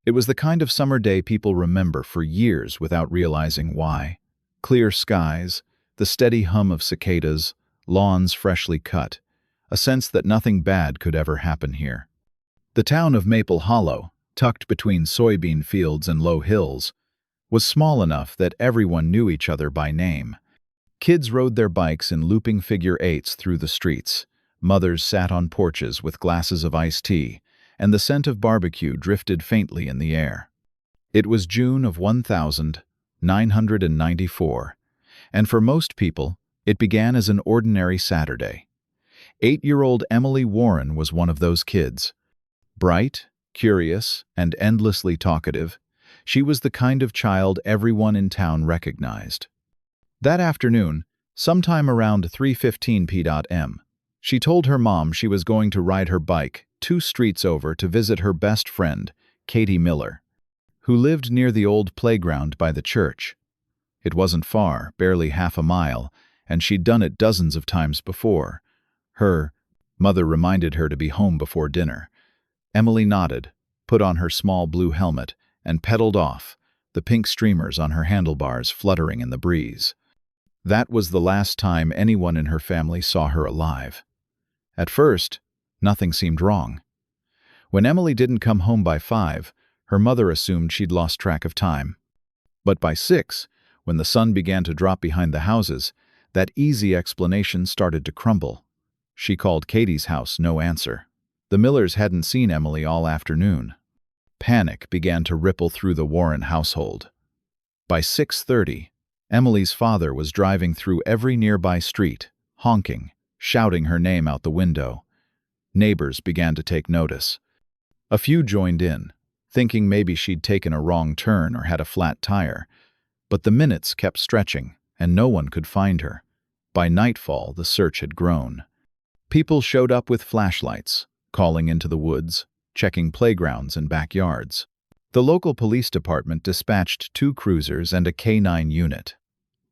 It was the kind of summer day people remember for years without realizing why. Clear skies, the steady hum of cicadas, lawns freshly cut, a sense that nothing bad could ever happen here. The town of Maple Hollow, tucked between soybean fields and low hills, was small enough that everyone knew each other by name. Kids rode their bikes in looping figure-8s through the streets. Mothers sat on porches with glasses of iced tea, and the scent of barbecue drifted faintly in the air. It was June of 1994, and for most people, it began as an ordinary Saturday. 8-year-old Emily Warren was one of those kids. Bright, curious, and endlessly talkative, she was the kind of child everyone in town recognized. That afternoon, sometime around 3:15 p.m., she told her mom she was going to ride her bike 2 streets over to visit her best friend, Katie Miller, who lived near the old playground by the church. It wasn't far, barely half a mile, and she'd done it dozens of times before. Her mother reminded her to be home before dinner. Emily nodded, put on her small blue helmet, and pedaled off, the pink streamers on her handlebars fluttering in the breeze. That was the last time anyone in her family saw her alive. At first, nothing seemed wrong. When Emily didn't come home by 5, her mother assumed she'd lost track of time. But by 6, when the sun began to drop behind the houses, that easy explanation started to crumble. She called Katie's house, no answer. The Millers hadn't seen Emily all afternoon. Panic began to ripple through the Warren household. By 6:30, Emily's father was driving through every nearby street, honking, shouting her name out the window. Neighbors began to take notice. A few joined in, thinking maybe she'd taken a wrong turn or had a flat tire. But the minutes kept stretching, and no one could find her. By nightfall, the search had grown. People showed up with flashlights, calling into the woods, checking playgrounds and backyards. The local police department dispatched 2 cruisers and a K-9 unit.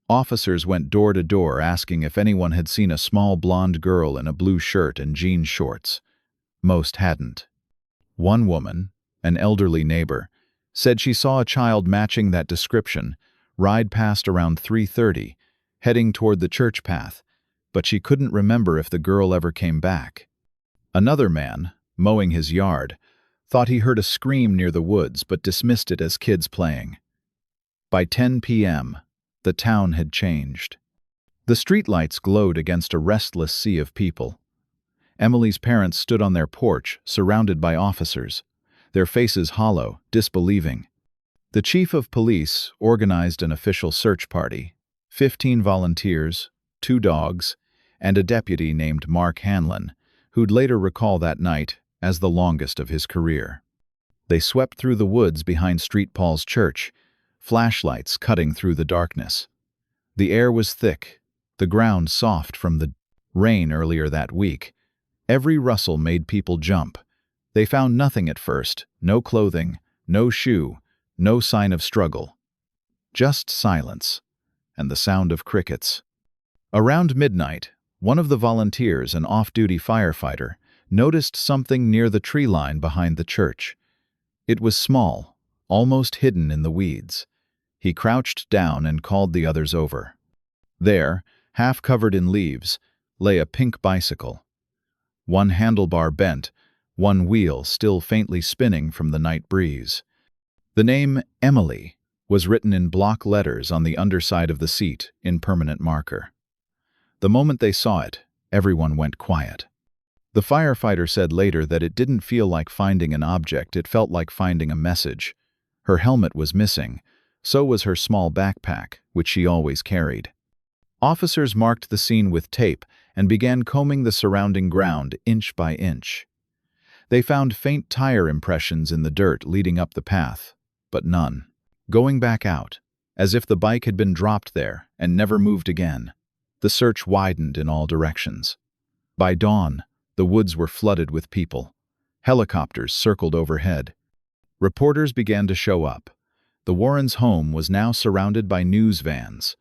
Officers went door to door asking if anyone had seen a small blonde girl in a blue shirt and jean shorts. Most hadn't. One woman, an elderly neighbor, said she saw a child matching that description ride past around 3:30, heading toward the church path, but she couldn't remember if the girl ever came back. Another man, mowing his yard, thought he heard a scream near the woods but dismissed it as kids playing. By 10 p.m., the town had changed. The streetlights glowed against a restless sea of people. Emily's parents stood on their porch, surrounded by officers, their faces hollow, disbelieving. The chief of police organized an official search party, 15 volunteers, 2 dogs, and a deputy named Mark Hanlon, who'd later recall that night as the longest of his career. They swept through the woods behind St. Paul's Church, flashlights cutting through the darkness. The air was thick, the ground soft from the rain earlier that week. Every rustle made people jump. They found nothing at first, no clothing, no shoe, no sign of struggle. Just silence, and the sound of crickets. Around midnight, one of the volunteers, an off-duty firefighter, noticed something near the tree line behind the church. It was small, almost hidden in the weeds. He crouched down and called the others over. There, half covered in leaves, lay a pink bicycle. One handlebar bent, one wheel still faintly spinning from the night breeze. The name Emily was written in block letters on the underside of the seat in permanent marker. The moment they saw it, everyone went quiet. The firefighter said later that it didn't feel like finding an object, it felt like finding a message. Her helmet was missing, so was her small backpack, which she always carried. Officers marked the scene with tape and began combing the surrounding ground inch by inch. They found faint tire impressions in the dirt leading up the path, but none going back out, as if the bike had been dropped there and never moved again. The search widened in all directions. By dawn, the woods were flooded with people. Helicopters circled overhead. Reporters began to show up. The Warrens' home was now surrounded by news vans.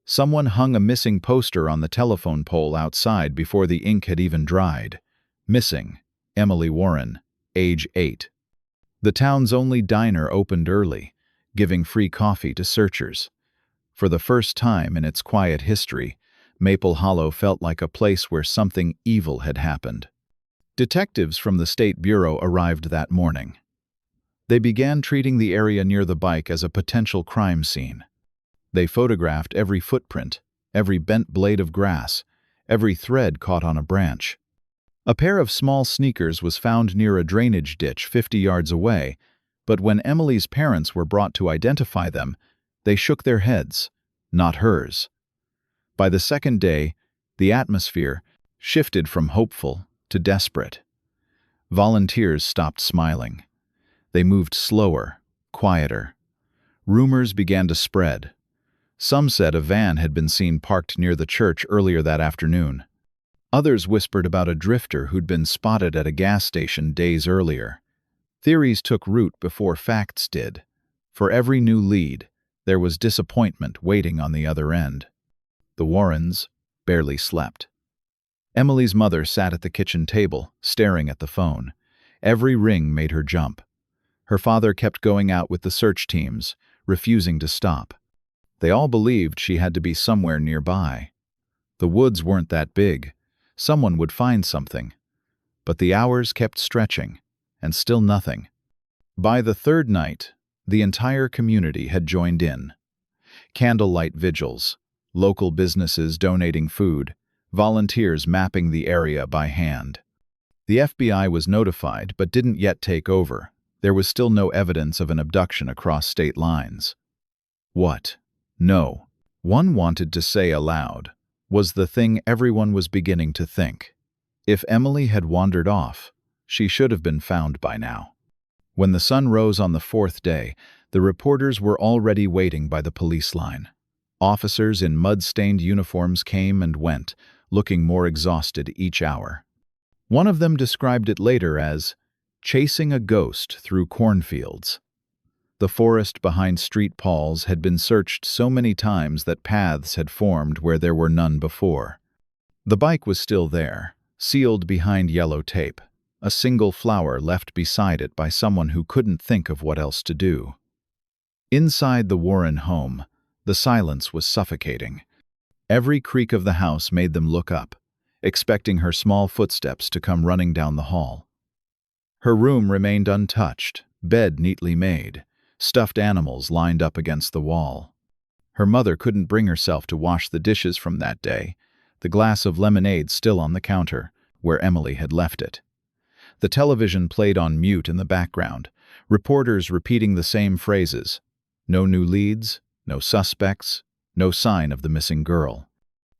Someone hung a missing poster on the telephone pole outside before the ink had even dried. Missing, Emily Warren, age 8. The town's only diner opened early, giving free coffee to searchers. For the first time in its quiet history, Maple Hollow felt like a place where something evil had happened. Detectives from the State Bureau arrived that morning. They began treating the area near the bike as a potential crime scene. They photographed every footprint, every bent blade of grass, every thread caught on a branch. A pair of small sneakers was found near a drainage ditch 50 yards away, but when Emily's parents were brought to identify them, they shook their heads, not hers. By the second day, the atmosphere shifted from hopeful to desperate. Volunteers stopped smiling. They moved slower, quieter. Rumors began to spread. Some said a van had been seen parked near the church earlier that afternoon. Others whispered about a drifter who'd been spotted at a gas station days earlier. Theories took root before facts did. For every new lead, there was disappointment waiting on the other end. The Warrens barely slept. Emily's mother sat at the kitchen table, staring at the phone. Every ring made her jump. Her father kept going out with the search teams, refusing to stop. They all believed she had to be somewhere nearby. The woods weren't that big. Someone would find something. But the hours kept stretching, and still nothing. By the third night, the entire community had joined in. Candlelight vigils, local businesses donating food, volunteers mapping the area by hand. The FBI was notified but didn't yet take over. There was still no evidence of an abduction across state lines. What? No. One wanted to say aloud, was the thing everyone was beginning to think. If Emily had wandered off, she should have been found by now. When the sun rose on the fourth day, the reporters were already waiting by the police line. Officers in mud-stained uniforms came and went, looking more exhausted each hour. One of them described it later as chasing a ghost through cornfields. The forest behind Street Paul's had been searched so many times that paths had formed where there were none before. The bike was still there, sealed behind yellow tape, a single flower left beside it by someone who couldn't think of what else to do. Inside the Warren home, the silence was suffocating. Every creak of the house made them look up, expecting her small footsteps to come running down the hall. Her room remained untouched, bed neatly made, stuffed animals lined up against the wall. Her mother couldn't bring herself to wash the dishes from that day, the glass of lemonade still on the counter, where Emily had left it. The television played on mute in the background, reporters repeating the same phrases. No new leads, no suspects, no sign of the missing girl.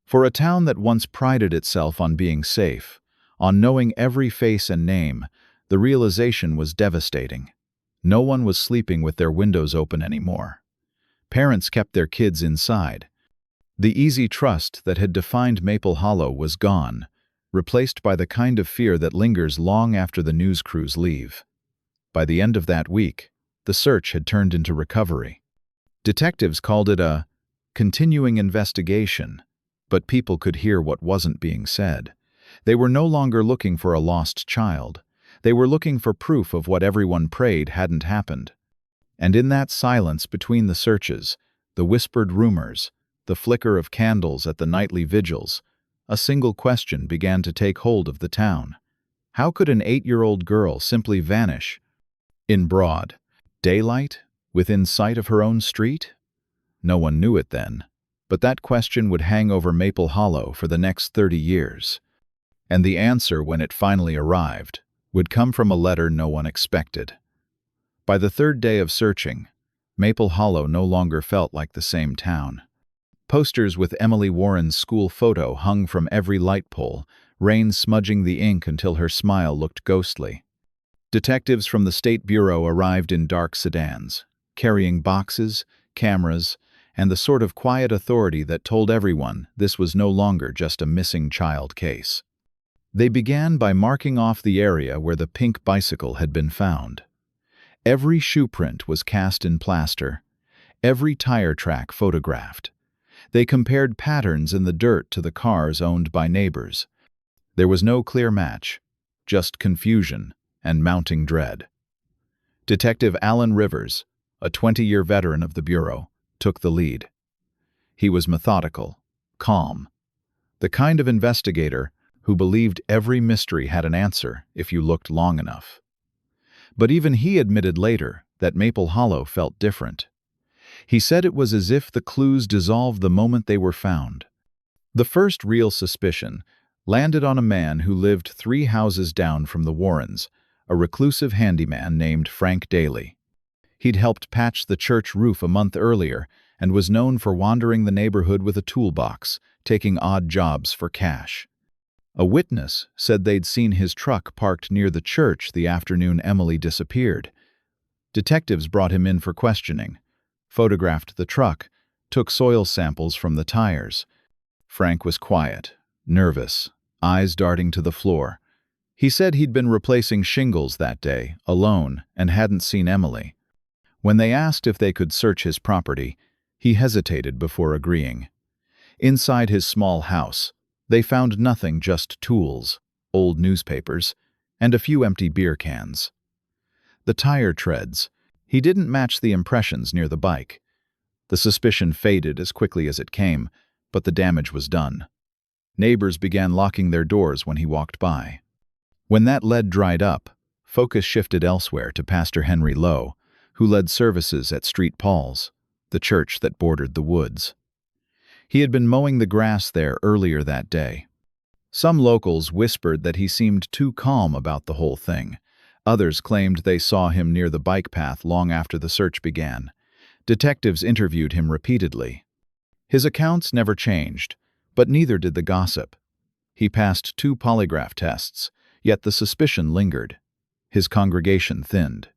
For a town that once prided itself on being safe, on knowing every face and name, the realization was devastating. No one was sleeping with their windows open anymore. Parents kept their kids inside. The easy trust that had defined Maple Hollow was gone, replaced by the kind of fear that lingers long after the news crews leave. By the end of that week, the search had turned into recovery. Detectives called it a continuing investigation, but people could hear what wasn't being said. They were no longer looking for a lost child. They were looking for proof of what everyone prayed hadn't happened. And in that silence between the searches, the whispered rumors, the flicker of candles at the nightly vigils, a single question began to take hold of the town. How could an 8-year-old girl simply vanish? In broad daylight, within sight of her own street? No one knew it then, but that question would hang over Maple Hollow for the next 30 years. And the answer, when it finally arrived, would come from a letter no one expected. By the third day of searching, Maple Hollow no longer felt like the same town. Posters with Emily Warren's school photo hung from every light pole, rain smudging the ink until her smile looked ghostly. Detectives from the State Bureau arrived in dark sedans, carrying boxes, cameras, and the sort of quiet authority that told everyone this was no longer just a missing child case. They began by marking off the area where the pink bicycle had been found. Every shoe print was cast in plaster, every tire track photographed. They compared patterns in the dirt to the cars owned by neighbors. There was no clear match, just confusion and mounting dread. Detective Alan Rivers, a 20-year veteran of the Bureau, took the lead. He was methodical, calm, the kind of investigator who believed every mystery had an answer if you looked long enough. But even he admitted later that Maple Hollow felt different. He said it was as if the clues dissolved the moment they were found. The first real suspicion landed on a man who lived 3 houses down from the Warrens, a reclusive handyman named Frank Daly. He'd helped patch the church roof a month earlier and was known for wandering the neighborhood with a toolbox, taking odd jobs for cash. A witness said they'd seen his truck parked near the church the afternoon Emily disappeared. Detectives brought him in for questioning, photographed the truck, took soil samples from the tires. Frank was quiet, nervous, eyes darting to the floor. He said he'd been replacing shingles that day, alone, and hadn't seen Emily. When they asked if they could search his property, he hesitated before agreeing. Inside his small house, they found nothing, just tools, old newspapers, and a few empty beer cans. The tire treads. He didn't match the impressions near the bike. The suspicion faded as quickly as it came, but the damage was done. Neighbors began locking their doors when he walked by. When that lead dried up, focus shifted elsewhere to Pastor Henry Lowe, who led services at St. Paul's, the church that bordered the woods. He had been mowing the grass there earlier that day. Some locals whispered that he seemed too calm about the whole thing. Others claimed they saw him near the bike path long after the search began. Detectives interviewed him repeatedly. His accounts never changed, but neither did the gossip. He passed 2 polygraph tests, yet the suspicion lingered. His congregation thinned.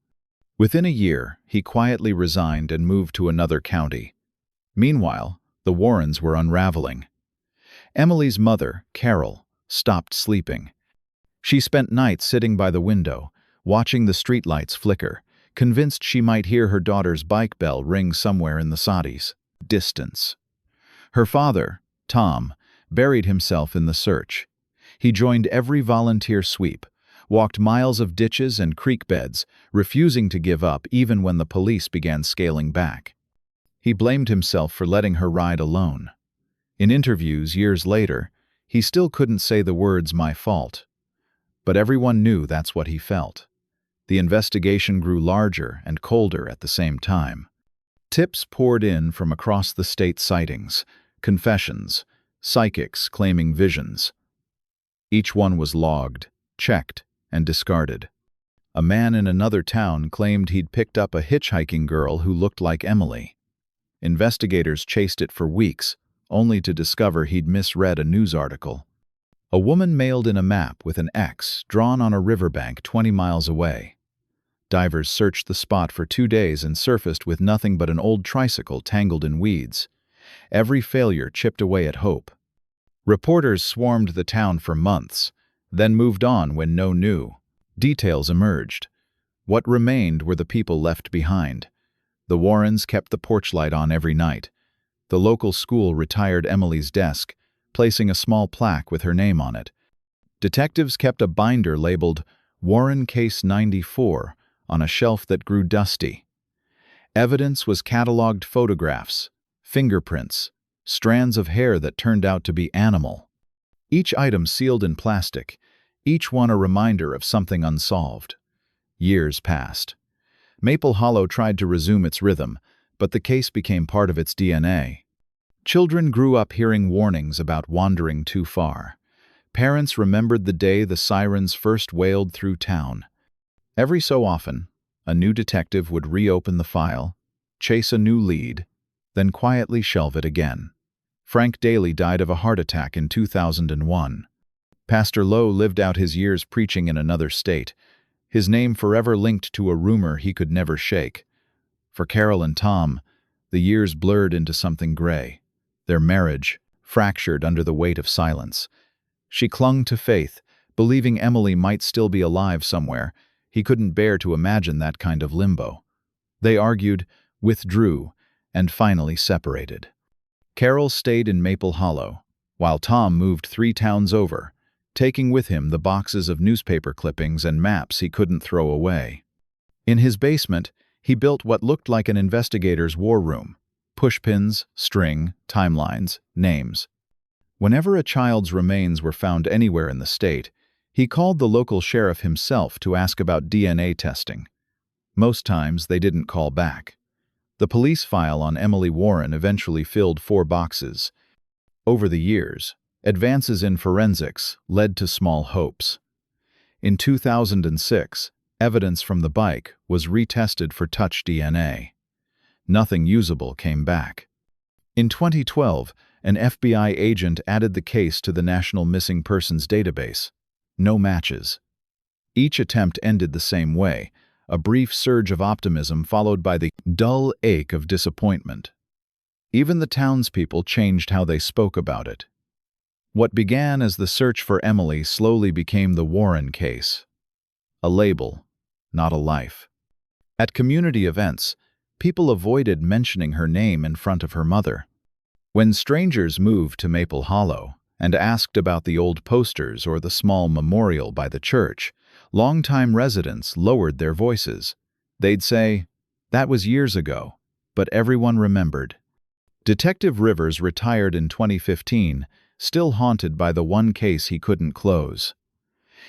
Within a year, he quietly resigned and moved to another county. Meanwhile, the Warrens were unraveling. Emily's mother, Carol, stopped sleeping. She spent nights sitting by the window, watching the streetlights flicker, convinced she might hear her daughter's bike bell ring somewhere in the Saudis' distance. Her father, Tom, buried himself in the search. He joined every volunteer sweep, walked miles of ditches and creek beds, refusing to give up even when the police began scaling back. He blamed himself for letting her ride alone. In interviews years later, he still couldn't say the words "my fault." But everyone knew that's what he felt. The investigation grew larger and colder at the same time. Tips poured in from across the state: sightings, confessions, psychics claiming visions. Each one was logged, checked, and discarded. A man in another town claimed he'd picked up a hitchhiking girl who looked like Emily. Investigators chased it for weeks, only to discover he'd misread a news article. A woman mailed in a map with an X drawn on a riverbank 20 miles away. Divers searched the spot for 2 days and surfaced with nothing but an old tricycle tangled in weeds. Every failure chipped away at hope. Reporters swarmed the town for months, then moved on when no new details emerged. What remained were the people left behind. The Warrens kept the porch light on every night. The local school retired Emily's desk, placing a small plaque with her name on it. Detectives kept a binder labeled Warren Case 94 on a shelf that grew dusty. Evidence was cataloged: photographs, fingerprints, strands of hair that turned out to be animal. Each item sealed in plastic, each one a reminder of something unsolved. Years passed. Maple Hollow tried to resume its rhythm, but the case became part of its DNA. Children grew up hearing warnings about wandering too far. Parents remembered the day the sirens first wailed through town. Every so often, a new detective would reopen the file, chase a new lead, then quietly shelve it again. Frank Daly died of a heart attack in 2001. Pastor Lowe lived out his years preaching in another state, his name forever linked to a rumor he could never shake. For Carol and Tom, the years blurred into something gray. Their marriage fractured under the weight of silence. She clung to faith, believing Emily might still be alive somewhere. He couldn't bear to imagine that kind of limbo. They argued, withdrew, and finally separated. Carol stayed in Maple Hollow, while Tom moved 3 towns over, taking with him the boxes of newspaper clippings and maps he couldn't throw away. In his basement, he built what looked like an investigator's war room: pushpins, string, timelines, names. Whenever a child's remains were found anywhere in the state, he called the local sheriff himself to ask about DNA testing. Most times, they didn't call back. The police file on Emily Warren eventually filled 4 boxes. Over the years, advances in forensics led to small hopes. In 2006, evidence from the bike was retested for touch DNA. Nothing usable came back. In 2012, an FBI agent added the case to the National Missing Persons Database. No matches. Each attempt ended the same way: a brief surge of optimism followed by the dull ache of disappointment. Even the townspeople changed how they spoke about it. What began as the search for Emily slowly became the Warren case. A label, not a life. At community events, people avoided mentioning her name in front of her mother. When strangers moved to Maple Hollow and asked about the old posters or the small memorial by the church, longtime residents lowered their voices. They'd say, "That was years ago," but everyone remembered. Detective Rivers retired in 2015, still haunted by the one case he couldn't close.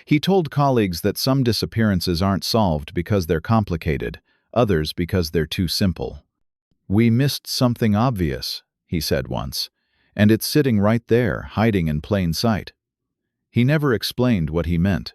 He told colleagues that some disappearances aren't solved because they're complicated, others because they're too simple. "We missed something obvious," he said once, "and it's sitting right there, hiding in plain sight." He never explained what he meant.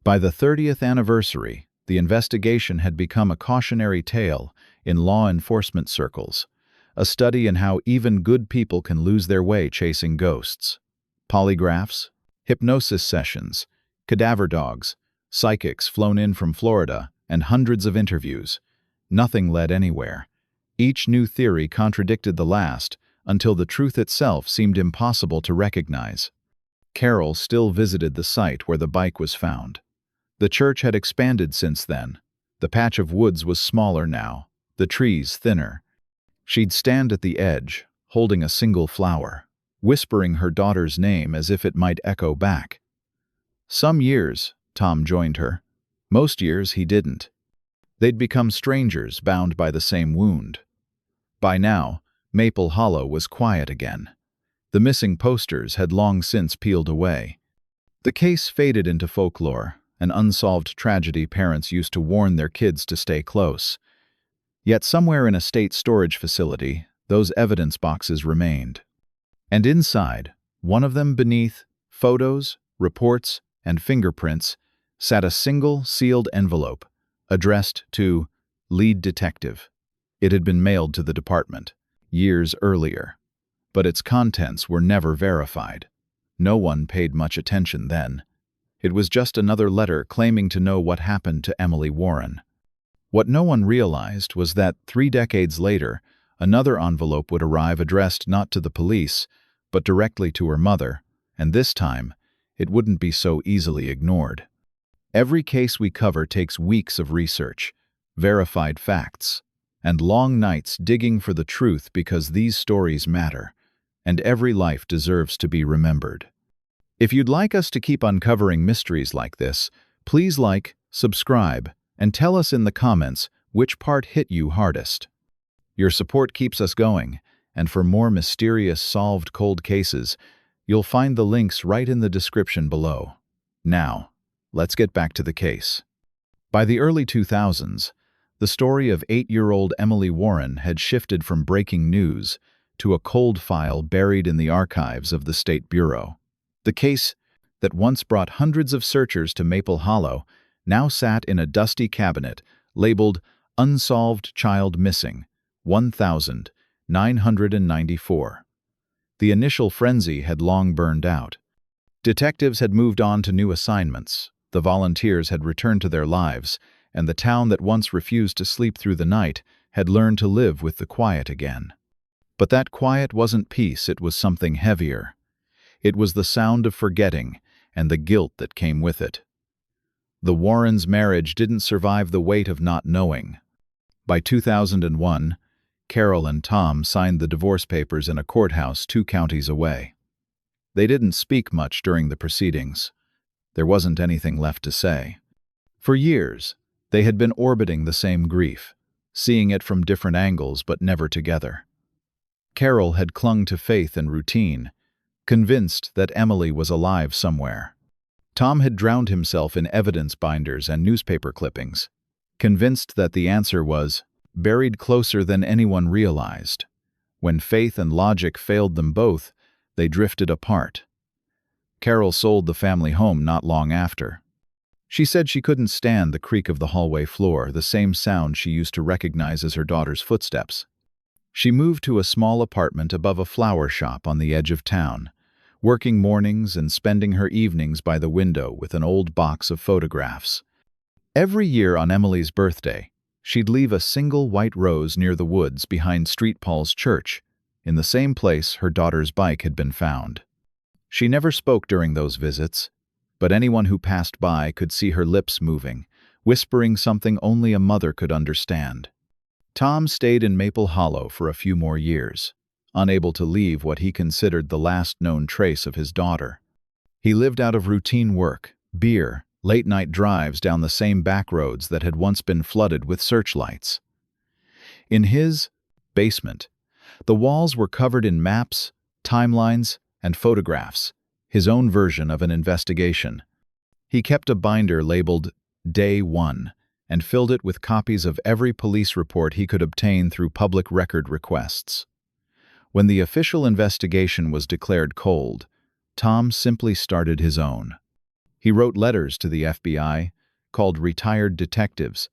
By the 30th anniversary, the investigation had become a cautionary tale in law enforcement circles, a study in how even good people can lose their way chasing ghosts. Polygraphs, hypnosis sessions, cadaver dogs, psychics flown in from Florida, and hundreds of interviews. Nothing led anywhere. Each new theory contradicted the last until the truth itself seemed impossible to recognize. Carol still visited the site where the bike was found. The church had expanded since then. The patch of woods was smaller now, the trees thinner. She'd stand at the edge, holding a single flower, whispering her daughter's name as if it might echo back. Some years, Tom joined her. Most years, he didn't. They'd become strangers bound by the same wound. By now, Maple Hollow was quiet again. The missing posters had long since peeled away. The case faded into folklore, an unsolved tragedy parents used to warn their kids to stay close. Yet somewhere in a state storage facility, those evidence boxes remained. And inside, one of them beneath photos, reports, and fingerprints, sat a single sealed envelope, addressed to Lead Detective. It had been mailed to the department years earlier, but its contents were never verified. No one paid much attention then. It was just another letter claiming to know what happened to Emily Warren. What no one realized was that 3 decades later, another envelope would arrive addressed not to the police, but directly to her mother, and this time, it wouldn't be so easily ignored. Every case we cover takes weeks of research, verified facts, and long nights digging for the truth because these stories matter, and every life deserves to be remembered. If you'd like us to keep uncovering mysteries like this, please like, subscribe, and tell us in the comments which part hit you hardest. Your support keeps us going, and for more mysterious solved cold cases, you'll find the links right in the description below. Now, let's get back to the case. By the early 2000s, the story of 8-year-old Emily Warren had shifted from breaking news to a cold file buried in the archives of the State Bureau. The case that once brought hundreds of searchers to Maple Hollow now sat in a dusty cabinet labeled Unsolved Child Missing, 1994. The initial frenzy had long burned out. Detectives had moved on to new assignments, the volunteers had returned to their lives, and the town that once refused to sleep through the night had learned to live with the quiet again. But that quiet wasn't peace, it was something heavier. It was the sound of forgetting and the guilt that came with it. The Warrens' marriage didn't survive the weight of not knowing. By 2001, Carol and Tom signed the divorce papers in a courthouse 2 counties away. They didn't speak much during the proceedings. There wasn't anything left to say. For years, They had been orbiting the same grief, seeing it from different angles but never together. Carol had clung to faith and routine, convinced that Emily was alive somewhere. Tom had drowned himself in evidence binders and newspaper clippings, convinced that the answer was buried closer than anyone realized. When faith and logic failed them both, they drifted apart. Carol sold the family home not long after. She said she couldn't stand the creak of the hallway floor, the same sound she used to recognize as her daughter's footsteps. She moved to a small apartment above a flower shop on the edge of town, working mornings and spending her evenings by the window with an old box of photographs. Every year on Emily's birthday, she'd leave a single white rose near the woods behind St. Paul's Church, in the same place her daughter's bike had been found. She never spoke during those visits, but anyone who passed by could see her lips moving, whispering something only a mother could understand. Tom stayed in Maple Hollow for a few more years, unable to leave what he considered the last known trace of his daughter. He lived out of routine work, beer, late-night drives down the same back roads that had once been flooded with searchlights. In his basement, the walls were covered in maps, timelines, and photographs, his own version of an investigation. He kept a binder labeled Day 1 and filled it with copies of every police report he could obtain through public record requests. When the official investigation was declared cold, Tom simply started his own. He wrote letters to the FBI, called retired detectives,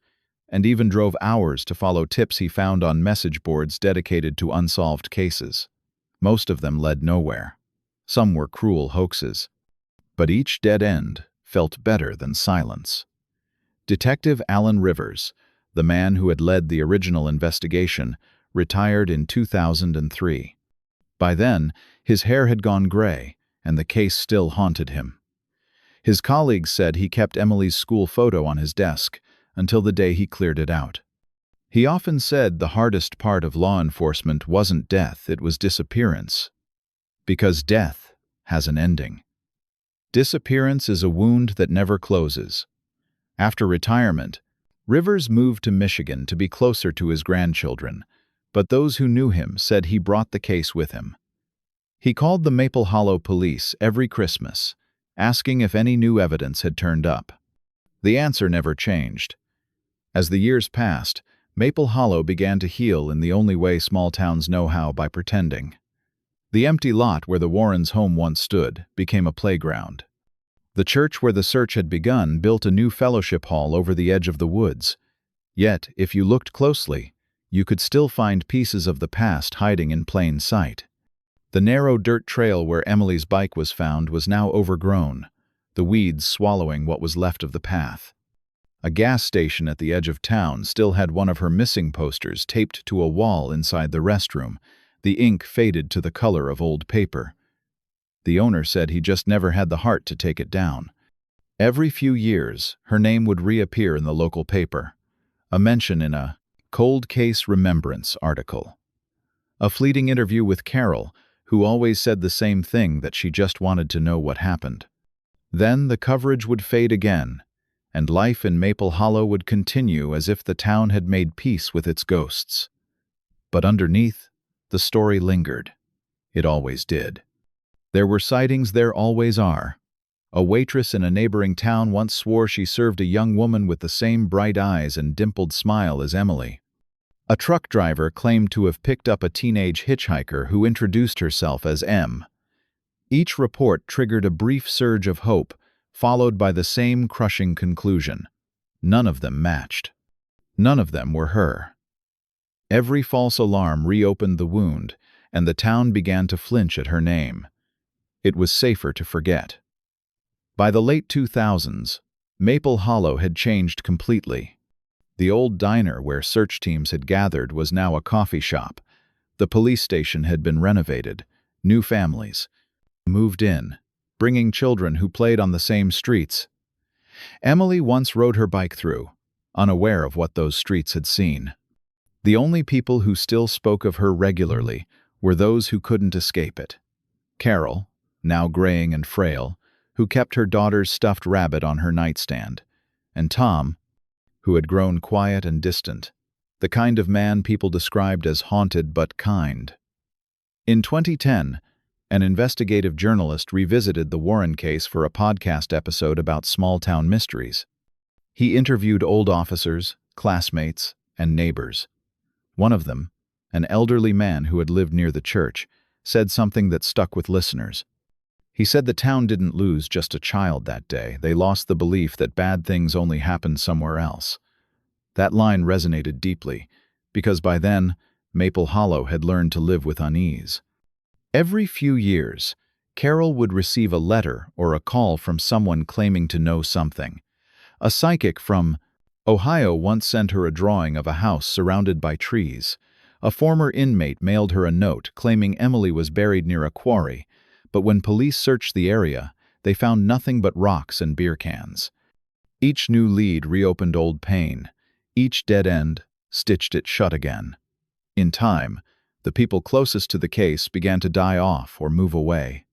and even drove hours to follow tips he found on message boards dedicated to unsolved cases. Most of them led nowhere. Some were cruel hoaxes. But each dead end felt better than silence. Detective Alan Rivers, the man who had led the original investigation, retired in 2003. By then, his hair had gone gray, and the case still haunted him. His colleagues said he kept Emily's school photo on his desk until the day he cleared it out. He often said the hardest part of law enforcement wasn't death, it was disappearance. Because death has an ending. Disappearance is a wound that never closes. After retirement, Rivers moved to Michigan to be closer to his grandchildren, but those who knew him said he brought the case with him. He called the Maple Hollow police every Christmas, asking if any new evidence had turned up. The answer never changed. As the years passed, Maple Hollow began to heal in the only way small towns know how, by pretending. The empty lot where the Warrens' home once stood became a playground. The church where the search had begun built a new fellowship hall over the edge of the woods. Yet, if you looked closely, you could still find pieces of the past hiding in plain sight. The narrow dirt trail where Emily's bike was found was now overgrown, the weeds swallowing what was left of the path. A gas station at the edge of town still had one of her missing posters taped to a wall inside the restroom, the ink faded to the color of old paper. The owner said he just never had the heart to take it down. Every few years, her name would reappear in the local paper, a mention in a cold case remembrance article. A fleeting interview with Carol, who always said the same thing, that she just wanted to know what happened. Then the coverage would fade again, and life in Maple Hollow would continue as if the town had made peace with its ghosts. But underneath, the story lingered. It always did. There were sightings, there always are. A waitress in a neighboring town once swore she served a young woman with the same bright eyes and dimpled smile as Emily. A truck driver claimed to have picked up a teenage hitchhiker who introduced herself as M. Each report triggered a brief surge of hope, followed by the same crushing conclusion. None of them matched. None of them were her. Every false alarm reopened the wound, and the town began to flinch at her name. It was safer to forget. By the late 2000s, Maple Hollow had changed completely. The old diner where search teams had gathered was now a coffee shop. The police station had been renovated. New families moved in, bringing children who played on the same streets. Emily once rode her bike through, unaware of what those streets had seen. The only people who still spoke of her regularly were those who couldn't escape it. Carol, now graying and frail, who kept her daughter's stuffed rabbit on her nightstand, and Tom, who had grown quiet and distant, the kind of man people described as haunted but kind. In 2010, an investigative journalist revisited the Warren case for a podcast episode about small-town mysteries. He interviewed old officers, classmates, and neighbors. One of them, an elderly man who had lived near the church, said something that stuck with listeners. He said the town didn't lose just a child that day. They lost the belief that bad things only happened somewhere else. That line resonated deeply, because by then, Maple Hollow had learned to live with unease. Every few years, Carol would receive a letter or a call from someone claiming to know something. A psychic from Ohio once sent her a drawing of a house surrounded by trees. A former inmate mailed her a note claiming Emily was buried near a quarry, but when police searched the area, they found nothing but rocks and beer cans. Each new lead reopened old pain. Each dead end stitched it shut again. In time, the people closest to the case began to die off or move away.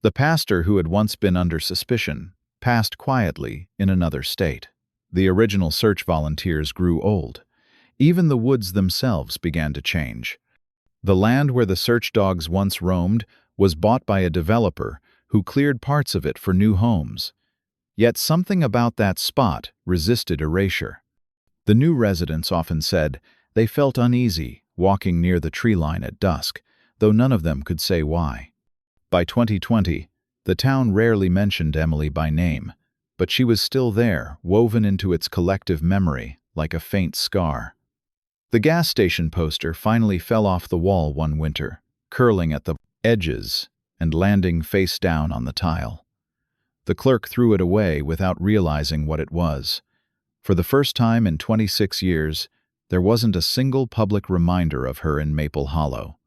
The pastor who had once been under suspicion passed quietly in another state. The original search volunteers grew old. Even the woods themselves began to change. The land where the search dogs once roamed was bought by a developer who cleared parts of it for new homes. Yet something about that spot resisted erasure. The new residents often said they felt uneasy walking near the tree line at dusk, though none of them could say why. By 2020, the town rarely mentioned Emily by name, but she was still there, woven into its collective memory like a faint scar. The gas station poster finally fell off the wall one winter, curling at the edges and landing face down on the tile. The clerk threw it away without realizing what it was. For the first time in 26 years, there wasn't a single public reminder of her in Maple Hollow.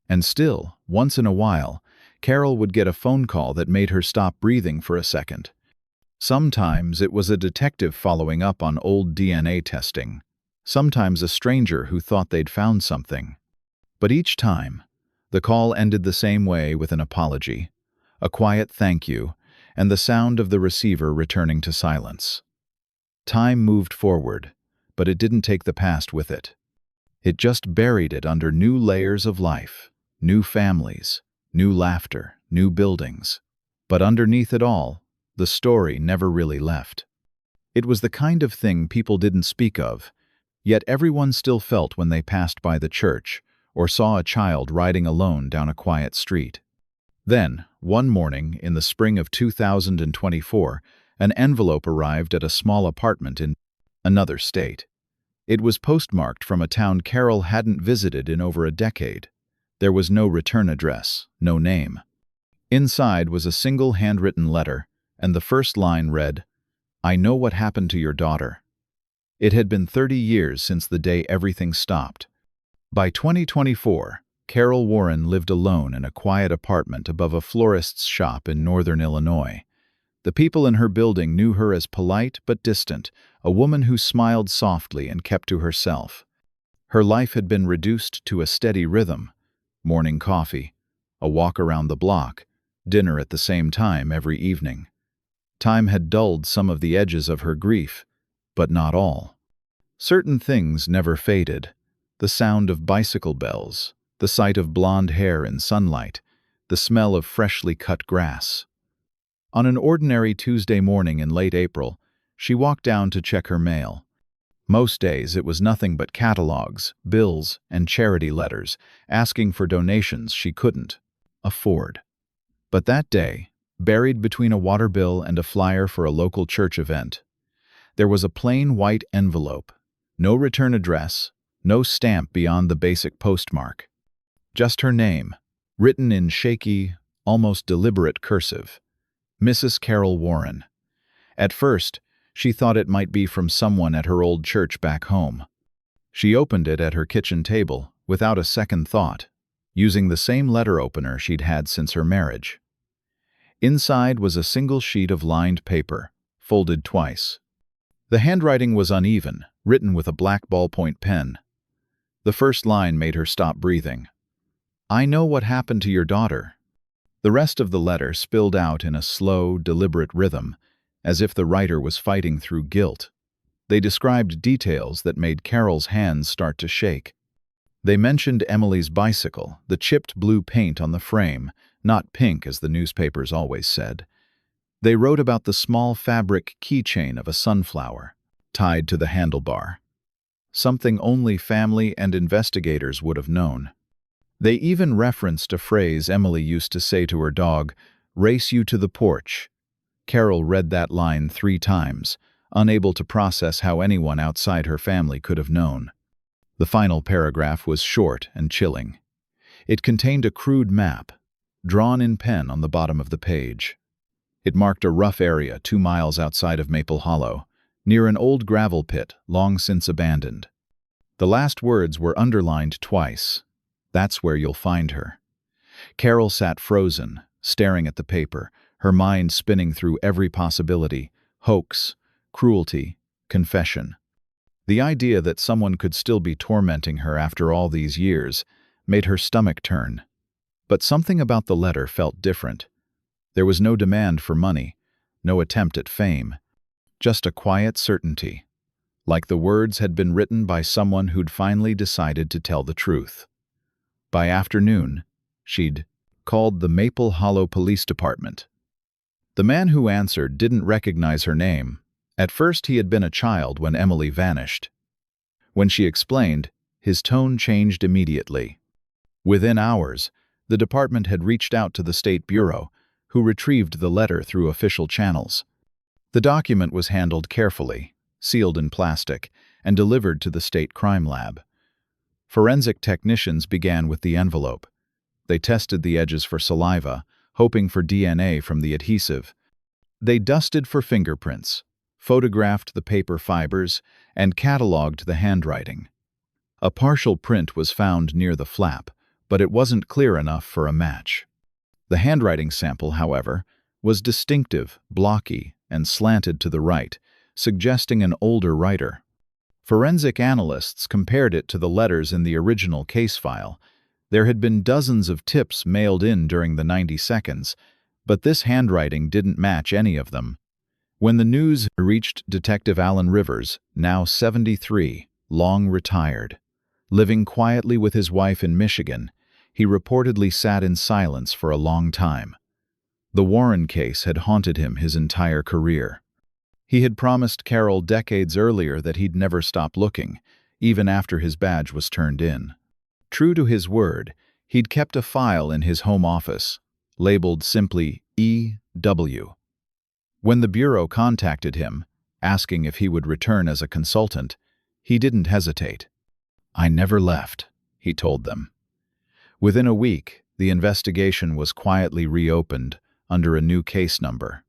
And still, once in a while, Carol would get a phone call that made her stop breathing for a second. Sometimes it was a detective following up on old DNA testing. Sometimes a stranger who thought they'd found something. But each time, the call ended the same way, with an apology, a quiet thank you, and the sound of the receiver returning to silence. Time moved forward, but it didn't take the past with it. It just buried it under new layers of life, new families, new laughter, new buildings. But underneath it all, the story never really left. It was the kind of thing people didn't speak of, yet everyone still felt when they passed by the church or saw a child riding alone down a quiet street. Then, one morning in the spring of 2024, an envelope arrived at a small apartment in another state. It was postmarked from a town Carol hadn't visited in over a decade. There was no return address, no name. Inside was a single handwritten letter, and the first line read, "I know what happened to your daughter." It had been 30 years since the day everything stopped. By 2024, Carol Warren lived alone in a quiet apartment above a florist's shop in northern Illinois. The people in her building knew her as polite but distant, a woman who smiled softly and kept to herself. Her life had been reduced to a steady rhythm: morning coffee, a walk around the block, dinner at the same time every evening. Time had dulled some of the edges of her grief, but not all. Certain things never faded: the sound of bicycle bells, the sight of blonde hair in sunlight, the smell of freshly cut grass. On an ordinary Tuesday morning in late April, she walked down to check her mail. Most days it was nothing but catalogs, bills, and charity letters asking for donations she couldn't afford. But that day, buried between a water bill and a flyer for a local church event, there was a plain white envelope, no return address, no stamp beyond the basic postmark. Just her name, written in shaky, almost deliberate cursive: Mrs. Carol Warren. At first, she thought it might be from someone at her old church back home. She opened it at her kitchen table, without a second thought, using the same letter opener she'd had since her marriage. Inside was a single sheet of lined paper, folded twice. The handwriting was uneven, written with a black ballpoint pen. The first line made her stop breathing. "I know what happened to your daughter." The rest of the letter spilled out in a slow, deliberate rhythm, as if the writer was fighting through guilt. They described details that made Carol's hands start to shake. They mentioned Emily's bicycle, the chipped blue paint on the frame, not pink as the newspapers always said. They wrote about the small fabric keychain of a sunflower, tied to the handlebar. Something only family and investigators would have known. They even referenced a phrase Emily used to say to her dog, "Race you to the porch." Carol read that line 3 times, unable to process how anyone outside her family could have known. The final paragraph was short and chilling. It contained a crude map, drawn in pen on the bottom of the page. It marked a rough area 2 miles outside of Maple Hollow, near an old gravel pit long since abandoned. The last words were underlined twice. "That's where you'll find her." Carol sat frozen, staring at the paper, her mind spinning through every possibility: hoax, cruelty, confession. The idea that someone could still be tormenting her after all these years made her stomach turn. But something about the letter felt different. There was no demand for money, no attempt at fame, just a quiet certainty, like the words had been written by someone who'd finally decided to tell the truth. By afternoon, she'd called the Maple Hollow Police Department. The man who answered didn't recognize her name. At first, he had been a child when Emily vanished. When she explained, his tone changed immediately. Within hours, the department had reached out to the State Bureau, who retrieved the letter through official channels. The document was handled carefully, sealed in plastic, and delivered to the state crime lab. Forensic technicians began with the envelope. They tested the edges for saliva, hoping for DNA from the adhesive. They dusted for fingerprints, photographed the paper fibers, and cataloged the handwriting. A partial print was found near the flap, but it wasn't clear enough for a match. The handwriting sample, however, was distinctive, blocky, and slanted to the right, suggesting an older writer. Forensic analysts compared it to the letters in the original case file. There had been dozens of tips mailed in during the 90 seconds, but this handwriting didn't match any of them. When the news reached Detective Alan Rivers, now 73, long retired, living quietly with his wife in Michigan, he reportedly sat in silence for a long time. The Warren case had haunted him his entire career. He had promised Carol decades earlier that he'd never stop looking, even after his badge was turned in. True to his word, he'd kept a file in his home office, labeled simply E.W. When the Bureau contacted him, asking if he would return as a consultant, he didn't hesitate. "I never left," he told them. Within a week, the investigation was quietly reopened under a new case number.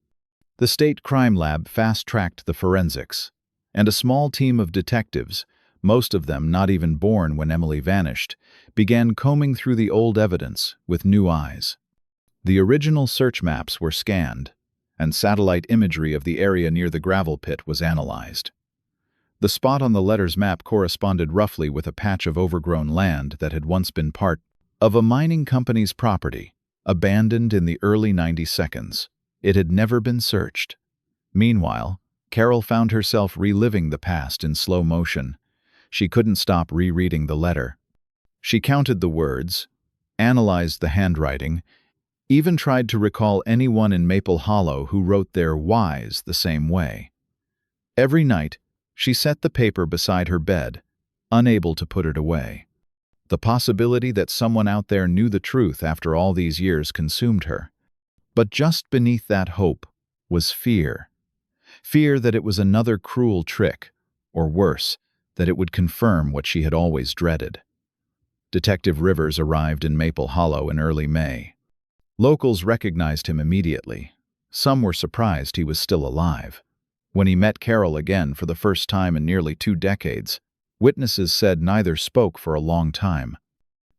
The State Crime Lab fast-tracked the forensics, and a small team of detectives, most of them not even born when Emily vanished, began combing through the old evidence with new eyes. The original search maps were scanned, and satellite imagery of the area near the gravel pit was analyzed. The spot on the letter's map corresponded roughly with a patch of overgrown land that had once been part of a mining company's property, abandoned in the early 90 seconds. It had never been searched. Meanwhile, Carol found herself reliving the past in slow motion. She couldn't stop rereading the letter. She counted the words, analyzed the handwriting, even tried to recall anyone in Maple Hollow who wrote their whys the same way. Every night, she set the paper beside her bed, unable to put it away. The possibility that someone out there knew the truth after all these years consumed her. But just beneath that hope was fear. Fear that it was another cruel trick, or worse, that it would confirm what she had always dreaded. Detective Rivers arrived in Maple Hollow in early May. Locals recognized him immediately. Some were surprised he was still alive. When he met Carol again for the first time in nearly 2 decades, witnesses said neither spoke for a long time.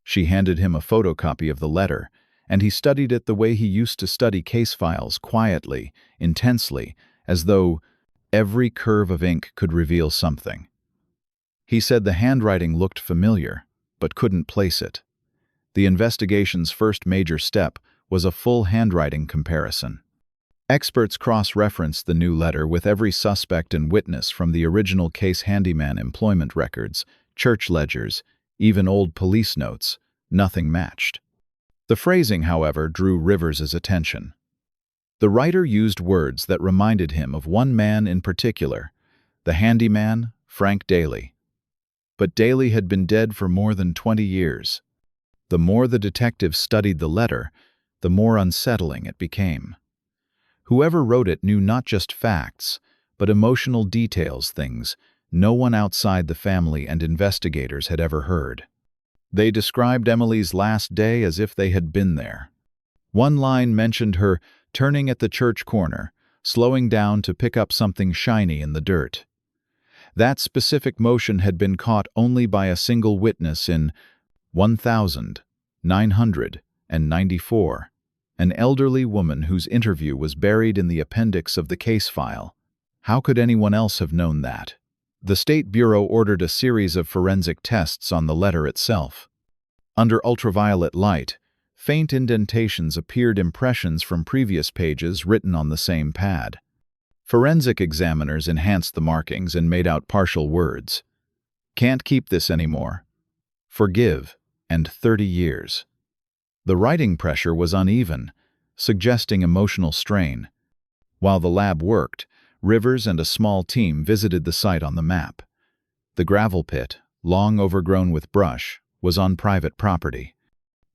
She handed him a photocopy of the letter, and he studied it the way he used to study case files, quietly, intensely, as though every curve of ink could reveal something. He said the handwriting looked familiar, but couldn't place it. The investigation's first major step was a full handwriting comparison. Experts cross-referenced the new letter with every suspect and witness from the original case handyman employment records, church ledgers, even old police notes. Nothing matched. The phrasing, however, drew Rivers's attention. The writer used words that reminded him of one man in particular, the handyman, Frank Daly. But Daly had been dead for more than 20 years. The more the detective studied the letter, the more unsettling it became. Whoever wrote it knew not just facts, but emotional details, things no one outside the family and investigators had ever heard. They described Emily's last day as if they had been there. One line mentioned her turning at the church corner, slowing down to pick up something shiny in the dirt. That specific motion had been caught only by a single witness in 1994, an elderly woman whose interview was buried in the appendix of the case file. How could anyone else have known that? The State Bureau ordered a series of forensic tests on the letter itself. Under ultraviolet light, faint indentations appeared, impressions from previous pages written on the same pad. Forensic examiners enhanced the markings and made out partial words. Can't keep this anymore. Forgive, and 30 years. The writing pressure was uneven, suggesting emotional strain. While the lab worked, Rivers and a small team visited the site on the map. The gravel pit, long overgrown with brush, was on private property.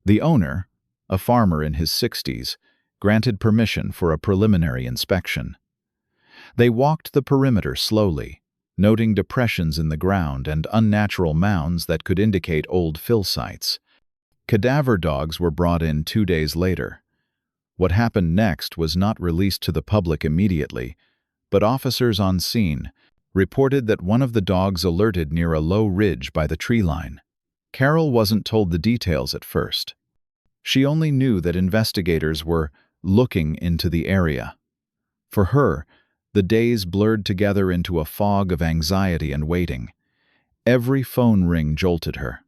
The owner, a farmer in his 60s, granted permission for a preliminary inspection. They walked the perimeter slowly, noting depressions in the ground and unnatural mounds that could indicate old fill sites. Cadaver dogs were brought in 2 days later. What happened next was not released to the public immediately, but officers on scene reported that one of the dogs alerted near a low ridge by the tree line. Carol wasn't told the details at first. She only knew that investigators were looking into the area. For her, the days blurred together into a fog of anxiety and waiting. Every phone ring jolted her.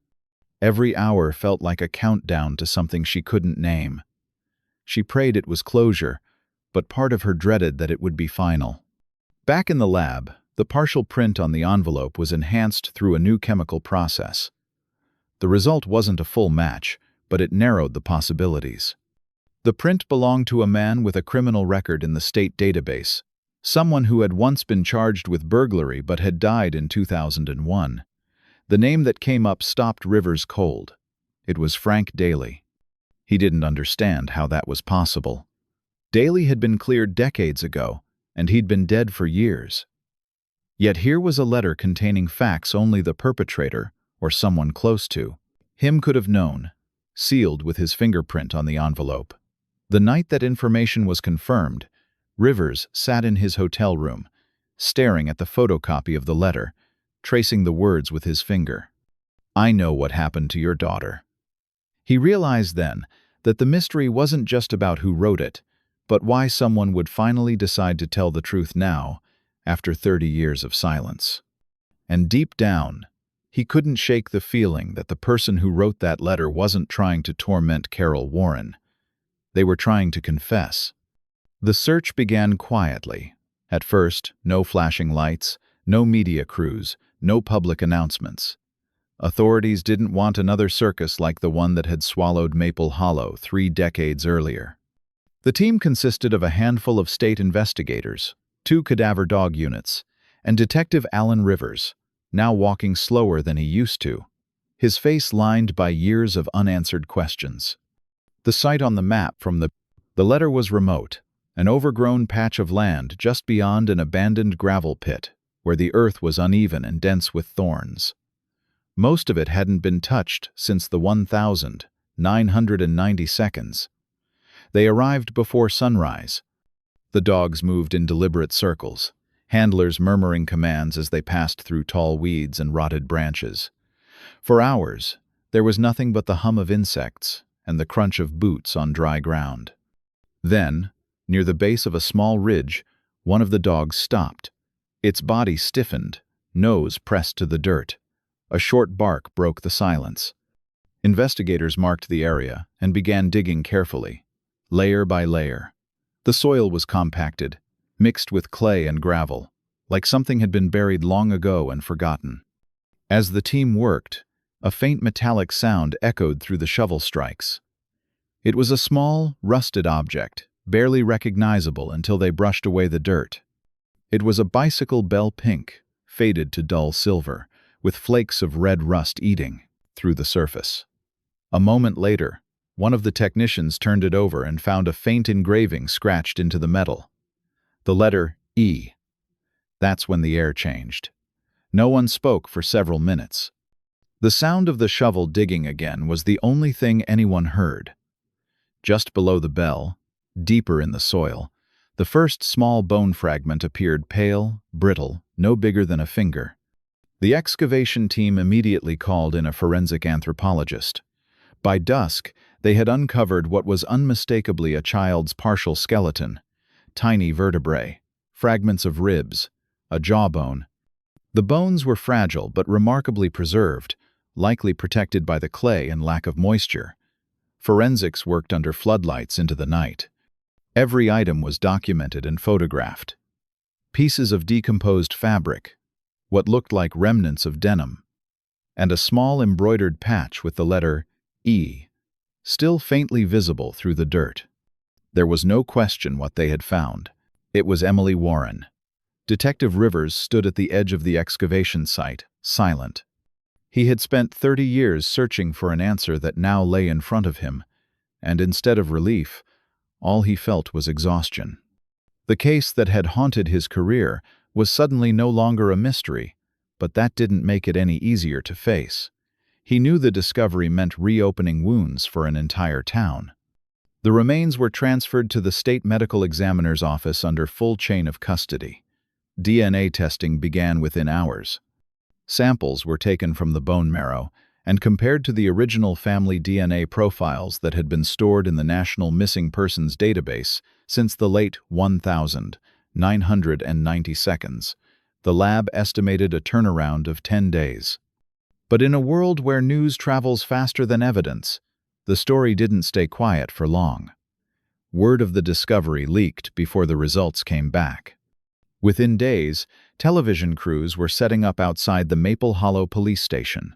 Every hour felt like a countdown to something she couldn't name. She prayed it was closure, but part of her dreaded that it would be final. Back in the lab, the partial print on the envelope was enhanced through a new chemical process. The result wasn't a full match, but it narrowed the possibilities. The print belonged to a man with a criminal record in the state database, someone who had once been charged with burglary but had died in 2001. The name that came up stopped Rivers cold. It was Frank Daly. He didn't understand how that was possible. Daly had been cleared decades ago, and he'd been dead for years. Yet here was a letter containing facts only the perpetrator, or someone close to him, could have known, sealed with his fingerprint on the envelope. The night that information was confirmed, Rivers sat in his hotel room, staring at the photocopy of the letter, tracing the words with his finger. "I know what happened to your daughter." He realized then that the mystery wasn't just about who wrote it, but why someone would finally decide to tell the truth now, after 30 years of silence. And deep down, he couldn't shake the feeling that the person who wrote that letter wasn't trying to torment Carol Warren. They were trying to confess. The search began quietly. At first, no flashing lights, no media crews, no public announcements. Authorities didn't want another circus like the one that had swallowed Maple Hollow 3 decades earlier. The team consisted of a handful of state investigators, 2 cadaver dog units, and Detective Alan Rivers, now walking slower than he used to, his face lined by years of unanswered questions. The site on the map from the letter was remote, an overgrown patch of land just beyond an abandoned gravel pit, where the earth was uneven and dense with thorns. Most of it hadn't been touched since the 1990 seconds. They arrived before sunrise. The dogs moved in deliberate circles, handlers murmuring commands as they passed through tall weeds and rotted branches. For hours, there was nothing but the hum of insects and the crunch of boots on dry ground. Then, near the base of a small ridge, one of the dogs stopped. Its body stiffened, nose pressed to the dirt. A short bark broke the silence. Investigators marked the area and began digging carefully, layer by layer. The soil was compacted, mixed with clay and gravel, like something had been buried long ago and forgotten. As the team worked, a faint metallic sound echoed through the shovel strikes. It was a small, rusted object, barely recognizable until they brushed away the dirt. It was a bicycle bell pink, faded to dull silver, with flakes of red rust eating through the surface. A moment later, one of the technicians turned it over and found a faint engraving scratched into the metal. The letter E. That's when the air changed. No one spoke for several minutes. The sound of the shovel digging again was the only thing anyone heard. Just below the bell, deeper in the soil, the first small bone fragment appeared pale, brittle, no bigger than a finger. The excavation team immediately called in a forensic anthropologist. By dusk, they had uncovered what was unmistakably a child's partial skeleton: tiny vertebrae, fragments of ribs, a jawbone. The bones were fragile but remarkably preserved, likely protected by the clay and lack of moisture. Forensics worked under floodlights into the night. Every item was documented and photographed. Pieces of decomposed fabric, what looked like remnants of denim, and a small embroidered patch with the letter E, still faintly visible through the dirt. There was no question what they had found. It was Emily Warren. Detective Rivers stood at the edge of the excavation site, silent. He had spent 30 years searching for an answer that now lay in front of him, and instead of relief, all he felt was exhaustion. The case that had haunted his career was suddenly no longer a mystery, but that didn't make it any easier to face. He knew the discovery meant reopening wounds for an entire town. The remains were transferred to the state medical examiner's office under full chain of custody. DNA testing began within hours. Samples were taken from the bone marrow and compared to the original family DNA profiles that had been stored in the National Missing Persons Database since the late 1992. The lab estimated a turnaround of 10 days. But in a world where news travels faster than evidence, the story didn't stay quiet for long. Word of the discovery leaked before the results came back. Within days, television crews were setting up outside the Maple Hollow police station.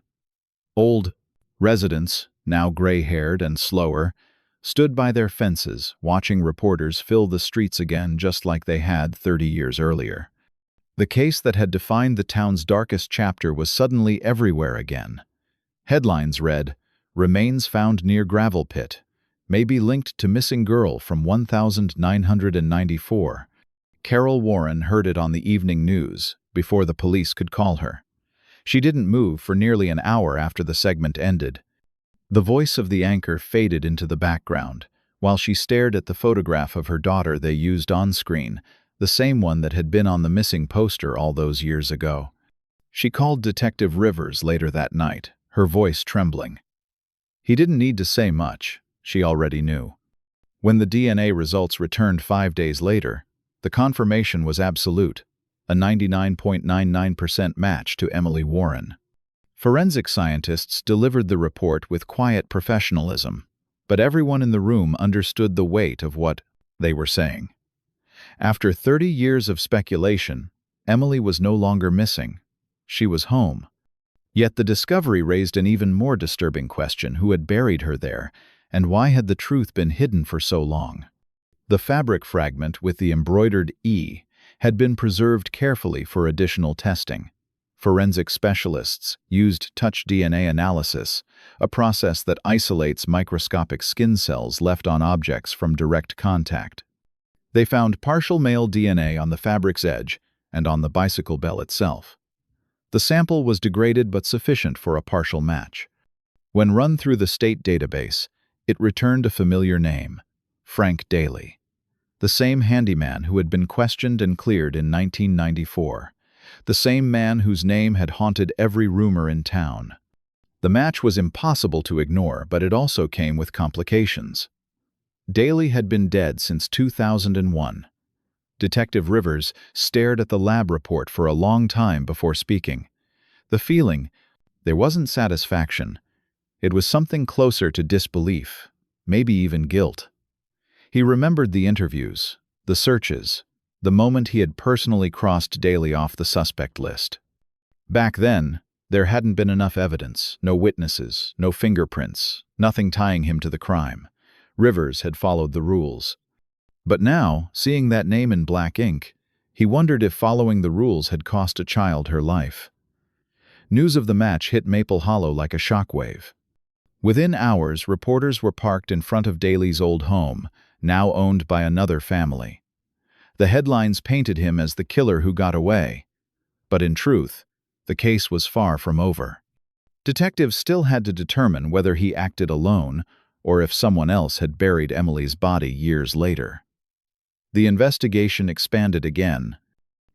Old residents, now gray-haired and slower, stood by their fences, watching reporters fill the streets again just like they had 30 years earlier. The case that had defined the town's darkest chapter was suddenly everywhere again. Headlines read, "Remains found near gravel pit, may be linked to missing girl from 1994. Carol Warren heard it on the evening news, before the police could call her. She didn't move for nearly an hour after the segment ended. The voice of the anchor faded into the background, while she stared at the photograph of her daughter they used on screen, the same one that had been on the missing poster all those years ago. She called Detective Rivers later that night, her voice trembling. He didn't need to say much, she already knew. When the DNA results returned 5 days later, the confirmation was absolute, a 99.99% match to Emily Warren. Forensic scientists delivered the report with quiet professionalism, but everyone in the room understood the weight of what they were saying. After 30 years of speculation, Emily was no longer missing. She was home. Yet the discovery raised an even more disturbing question: who had buried her there, and why had the truth been hidden for so long? The fabric fragment with the embroidered E had been preserved carefully for additional testing. Forensic specialists used touch DNA analysis, a process that isolates microscopic skin cells left on objects from direct contact. They found partial male DNA on the fabric's edge and on the bicycle bell itself. The sample was degraded but sufficient for a partial match. When run through the state database, it returned a familiar name: Frank Daly. The same handyman who had been questioned and cleared in 1994. The same man whose name had haunted every rumor in town. The match was impossible to ignore, but it also came with complications. Daly had been dead since 2001. Detective Rivers stared at the lab report for a long time before speaking. The feeling, there wasn't satisfaction. It was something closer to disbelief, maybe even guilt. He remembered the interviews, the searches, the moment he had personally crossed Daly off the suspect list. Back then, there hadn't been enough evidence, no witnesses, no fingerprints, nothing tying him to the crime. Rivers had followed the rules. But now, seeing that name in black ink, he wondered if following the rules had cost a child her life. News of the match hit Maple Hollow like a shockwave. Within hours, reporters were parked in front of Daly's old home, now owned by another family. The headlines painted him as the killer who got away. But in truth, the case was far from over. Detectives still had to determine whether he acted alone or if someone else had buried Emily's body years later. The investigation expanded again.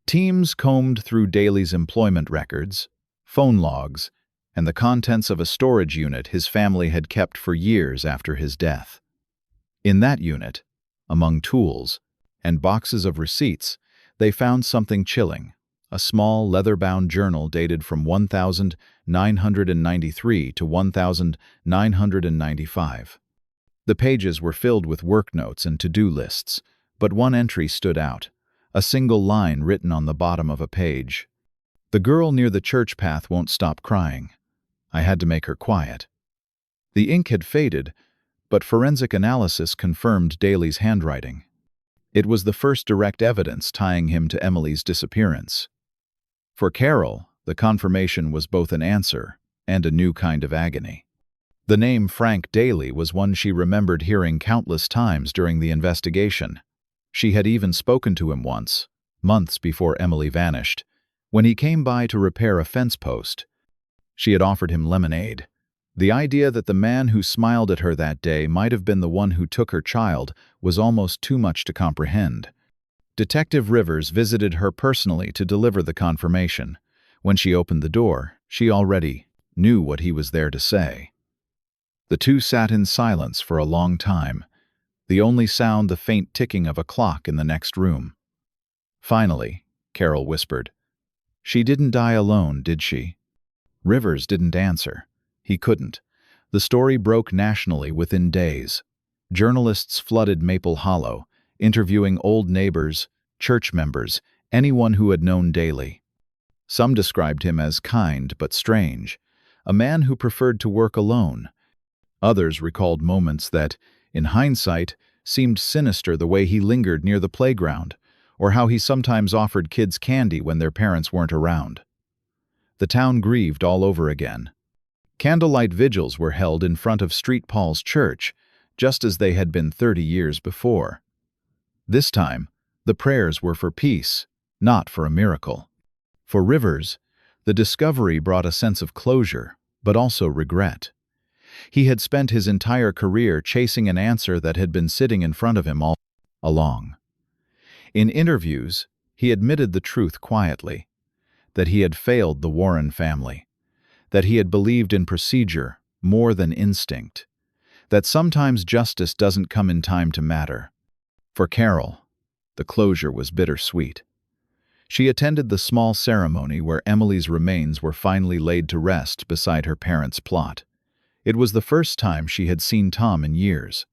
Teams combed through Daly's employment records, phone logs, and the contents of a storage unit his family had kept for years after his death. In that unit, among tools and boxes of receipts, they found something chilling: a small leather-bound journal dated from 1993 to 1995. The pages were filled with work notes and to-do lists, but one entry stood out, a single line written on the bottom of a page. "The girl near the church path won't stop crying. I had to make her quiet." The ink had faded, but forensic analysis confirmed Daly's handwriting. It was the first direct evidence tying him to Emily's disappearance. For Carol, the confirmation was both an answer and a new kind of agony. The name Frank Daly was one she remembered hearing countless times during the investigation. She had even spoken to him once, months before Emily vanished, when he came by to repair a fence post. She had offered him lemonade. The idea that the man who smiled at her that day might have been the one who took her child was almost too much to comprehend. Detective Rivers visited her personally to deliver the confirmation. When she opened the door, she already knew what he was there to say. The two sat in silence for a long time, the only sound the faint ticking of a clock in the next room. Finally, Carol whispered, "She didn't die alone, did she?" Rivers didn't answer. He couldn't. The story broke nationally within days. Journalists flooded Maple Hollow, interviewing old neighbors, church members, anyone who had known Daly. Some described him as kind but strange, a man who preferred to work alone. Others recalled moments that, in hindsight, seemed sinister: the way he lingered near the playground, or how he sometimes offered kids candy when their parents weren't around. The town grieved all over again. Candlelight vigils were held in front of St. Paul's Church, just as they had been 30 years before. This time, the prayers were for peace, not for a miracle. For Rivers, the discovery brought a sense of closure, but also regret. He had spent his entire career chasing an answer that had been sitting in front of him all along. In interviews, he admitted the truth quietly: that he had failed the Warren family, that he had believed in procedure more than instinct, that sometimes justice doesn't come in time to matter. For Carol, the closure was bittersweet. She attended the small ceremony where Emily's remains were finally laid to rest beside her parents' plot. It was the first time she had seen Tom in years.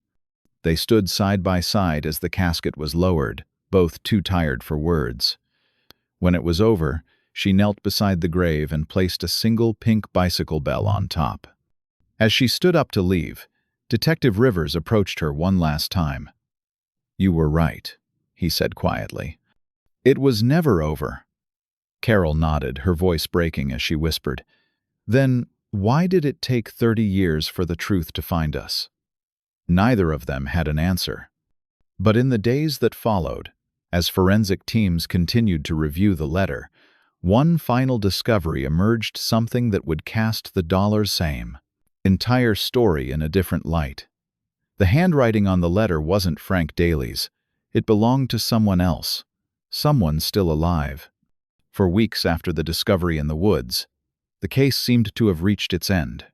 They stood side by side as the casket was lowered, both too tired for words. When it was over, she knelt beside the grave and placed a single pink bicycle bell on top. As she stood up to leave, Detective Rivers approached her one last time. "You were right," he said quietly. "It was never over." Carol nodded, her voice breaking as she whispered, "Then why did it take 30 years for the truth to find us?" Neither of them had an answer. But in the days that followed, as forensic teams continued to review the letter, one final discovery emerged: something that would cast the dollar's same entire story in a different light. The handwriting on the letter wasn't Frank Daly's. It belonged to someone else, someone still alive. For weeks after the discovery in the woods, the case seemed to have reached its end.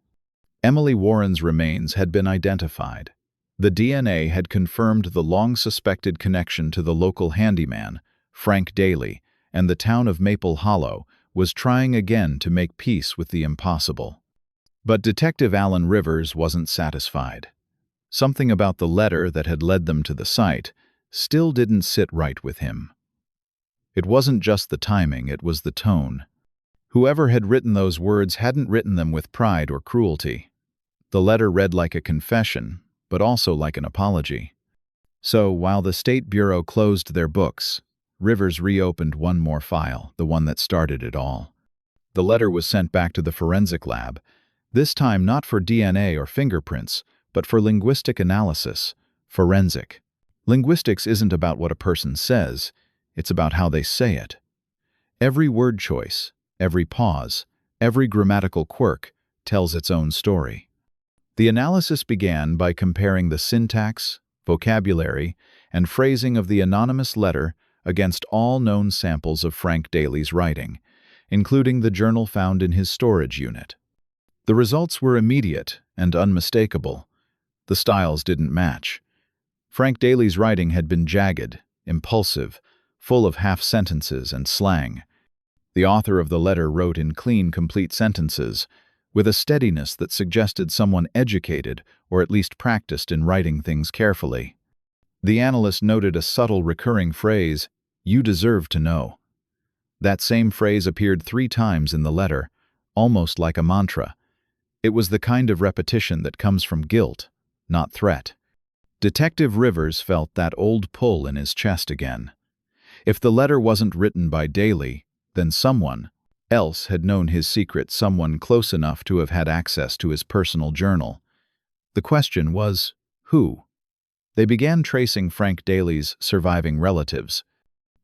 Emily Warren's remains had been identified. The DNA had confirmed the long-suspected connection to the local handyman, Frank Daly, and the town of Maple Hollow was trying again to make peace with the impossible. But Detective Alan Rivers wasn't satisfied. Something about the letter that had led them to the site still didn't sit right with him. It wasn't just the timing, it was the tone. Whoever had written those words hadn't written them with pride or cruelty. The letter read like a confession, but also like an apology. So, while the State Bureau closed their books, Rivers reopened one more file, the one that started it all. The letter was sent back to the forensic lab, this time not for DNA or fingerprints, but for linguistic analysis, forensic. Linguistics isn't about what a person says, it's about how they say it. Every word choice, every pause, every grammatical quirk tells its own story. The analysis began by comparing the syntax, vocabulary, and phrasing of the anonymous letter against all known samples of Frank Daly's writing, including the journal found in his storage unit. The results were immediate and unmistakable. The styles didn't match. Frank Daly's writing had been jagged, impulsive, full of half-sentences and slang. The author of the letter wrote in clean, complete sentences, with a steadiness that suggested someone educated or at least practiced in writing things carefully. The analyst noted a subtle recurring phrase, "You deserve to know." That same phrase appeared 3 times in the letter, almost like a mantra. It was the kind of repetition that comes from guilt, not threat. Detective Rivers felt that old pull in his chest again. If the letter wasn't written by Daly, then someone else had known his secret, someone close enough to have had access to his personal journal. The question was, who? They began tracing Frank Daly's surviving relatives.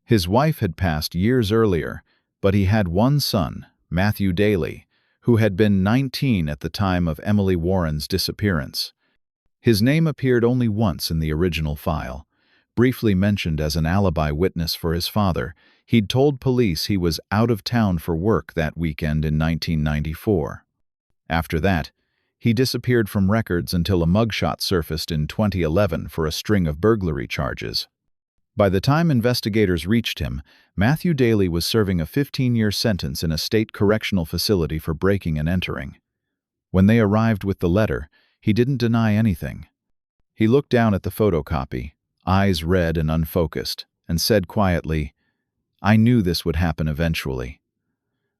His wife had passed years earlier, but he had one son, Matthew Daly, who had been 19 at the time of Emily Warren's disappearance. His name appeared only once in the original file. Briefly mentioned as an alibi witness for his father, he'd told police he was out of town for work that weekend in 1994. After that, he disappeared from records until a mugshot surfaced in 2011 for a string of burglary charges. By the time investigators reached him, Matthew Daly was serving a 15-year sentence in a state correctional facility for breaking and entering. When they arrived with the letter, he didn't deny anything. He looked down at the photocopy, eyes red and unfocused, and said quietly, "I knew this would happen eventually."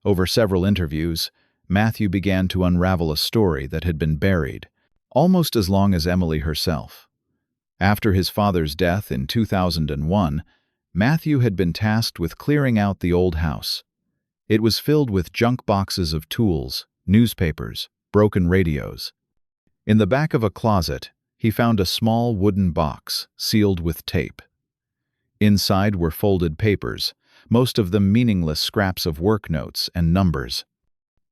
Over several interviews, Matthew began to unravel a story that had been buried, almost as long as Emily herself. After his father's death in 2001, Matthew had been tasked with clearing out the old house. It was filled with junk boxes of tools, newspapers, broken radios. In the back of a closet, he found a small wooden box sealed with tape. Inside were folded papers, most of them meaningless scraps of work notes and numbers.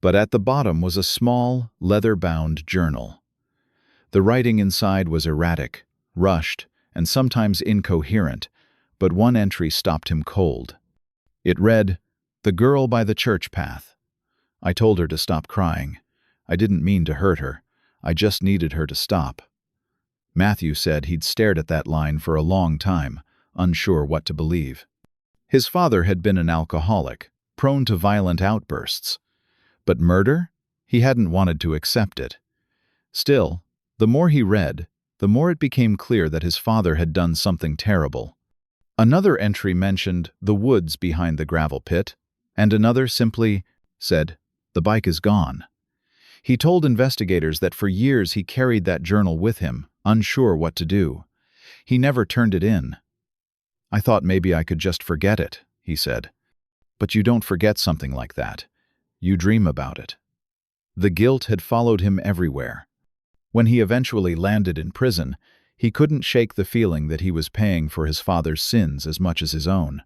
But at the bottom was a small, leather-bound journal. The writing inside was erratic, rushed, and sometimes incoherent, but one entry stopped him cold. It read, "The girl by the church path. I told her to stop crying. I didn't mean to hurt her. I just needed her to stop." Matthew said he'd stared at that line for a long time, unsure what to believe. His father had been an alcoholic, prone to violent outbursts. But murder? He hadn't wanted to accept it. Still, the more he read, the more it became clear that his father had done something terrible. Another entry mentioned the woods behind the gravel pit, and another simply said, "The bike is gone." He told investigators that for years he carried that journal with him, unsure what to do. He never turned it in. "I thought maybe I could just forget it," he said. "But you don't forget something like that. You dream about it." The guilt had followed him everywhere. When he eventually landed in prison, he couldn't shake the feeling that he was paying for his father's sins as much as his own.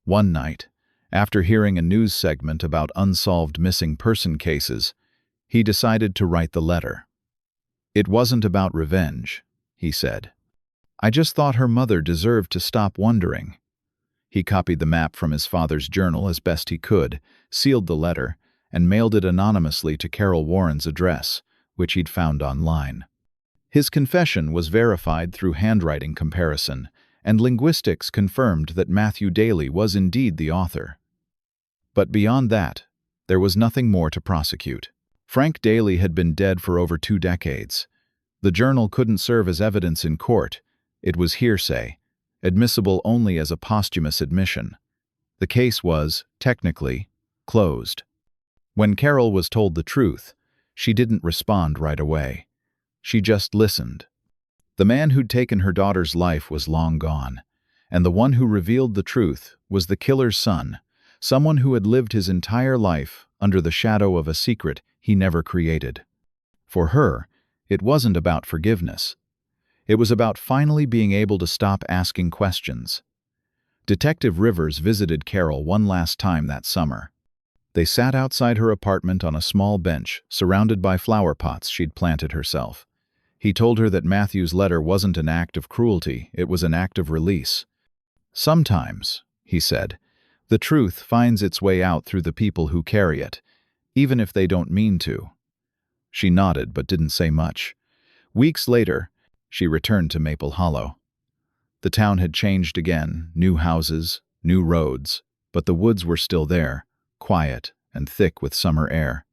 One night, after hearing a news segment about unsolved missing person cases, he decided to write the letter. "It wasn't about revenge," he said. "I just thought her mother deserved to stop wondering." He copied the map from his father's journal as best he could, sealed the letter, and mailed it anonymously to Carol Warren's address, which he'd found online. His confession was verified through handwriting comparison, and linguistics confirmed that Matthew Daly was indeed the author. But beyond that, there was nothing more to prosecute. Frank Daly had been dead for over 2 decades. The journal couldn't serve as evidence in court. It was hearsay, admissible only as a posthumous admission. The case was, technically, closed. When Carol was told the truth, she didn't respond right away. She just listened. The man who'd taken her daughter's life was long gone, and the one who revealed the truth was the killer's son, someone who had lived his entire life under the shadow of a secret he never created. For her, it wasn't about forgiveness. It was about finally being able to stop asking questions. Detective Rivers visited Carol one last time that summer. They sat outside her apartment on a small bench, surrounded by flower pots she'd planted herself. He told her that Matthew's letter wasn't an act of cruelty, it was an act of release. Sometimes, he said, the truth finds its way out through the people who carry it, even if they don't mean to. She nodded but didn't say much. Weeks later, she returned to Maple Hollow. The town had changed again, new houses, new roads, but the woods were still there, quiet and thick with summer air.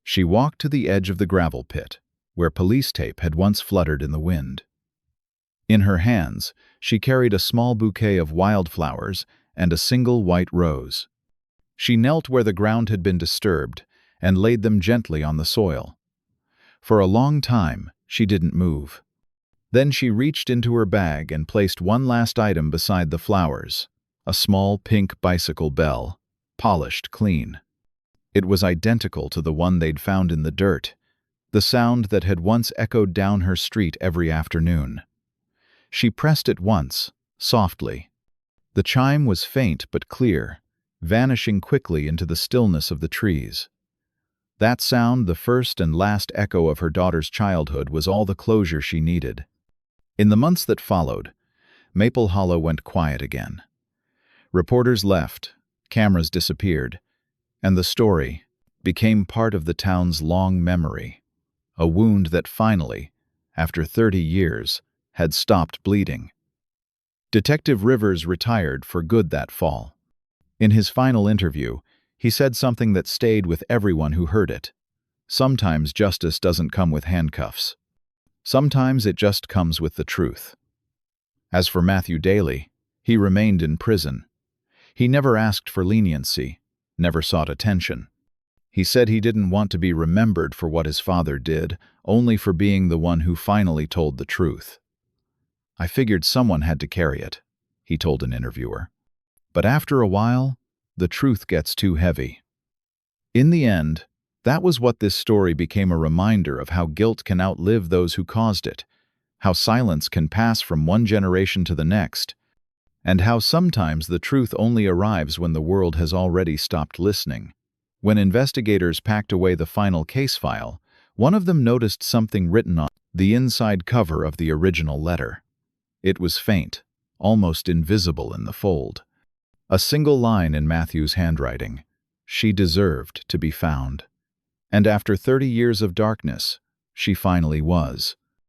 She walked to the edge of the gravel pit, where police tape had once fluttered in the wind. In her hands, she carried a small bouquet of wildflowers and a single white rose. She knelt where the ground had been disturbed and laid them gently on the soil. For a long time, she didn't move. Then she reached into her bag and placed one last item beside the flowers, a small pink bicycle bell, polished clean. It was identical to the one they'd found in the dirt, the sound that had once echoed down her street every afternoon. She pressed it once, softly. The chime was faint but clear, vanishing quickly into the stillness of the trees. That sound, the first and last echo of her daughter's childhood, was all the closure she needed. In the months that followed, Maple Hollow went quiet again. Reporters left, cameras disappeared, and the story became part of the town's long memory, a wound that finally, after 30 years, had stopped bleeding. Detective Rivers retired for good that fall. In his final interview, he said something that stayed with everyone who heard it. Sometimes justice doesn't come with handcuffs. Sometimes it just comes with the truth. As for Matthew Daly, he remained in prison. He never asked for leniency, never sought attention. He said he didn't want to be remembered for what his father did, only for being the one who finally told the truth. "I figured someone had to carry it," he told an interviewer. "But after a while, the truth gets too heavy." In the end, that was what this story became, a reminder of how guilt can outlive those who caused it, how silence can pass from one generation to the next, and how sometimes the truth only arrives when the world has already stopped listening. When investigators packed away the final case file, one of them noticed something written on the inside cover of the original letter. It was faint, almost invisible in the fold. A single line in Matthew's handwriting: "She deserved to be found." And after 30 years of darkness, she finally was.